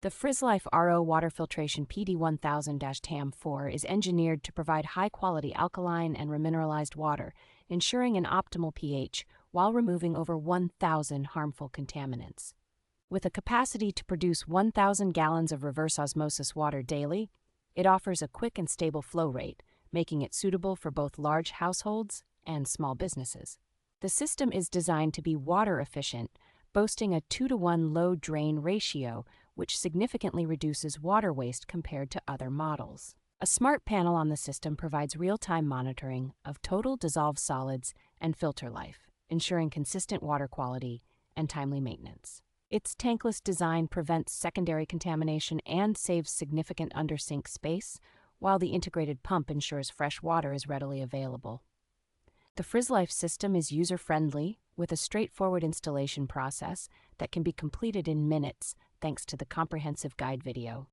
The Frizzlife RO Water Filtration PD1000-TAM4 is engineered to provide high-quality alkaline and remineralized water, ensuring an optimal pH while removing over 1,000 harmful contaminants. With a capacity to produce 1,000 gallons of reverse osmosis water daily, it offers a quick and stable flow rate, making it suitable for both large households and small businesses. The system is designed to be water efficient, boasting a 2-to-1 load-drain ratio, which significantly reduces water waste compared to other models. A smart panel on the system provides real-time monitoring of total dissolved solids and filter life, ensuring consistent water quality and timely maintenance. Its tankless design prevents secondary contamination and saves significant under-sink space, while the integrated pump ensures fresh water is readily available. The Frizzlife system is user-friendly, with a straightforward installation process that can be completed in minutes thanks to the comprehensive guide video.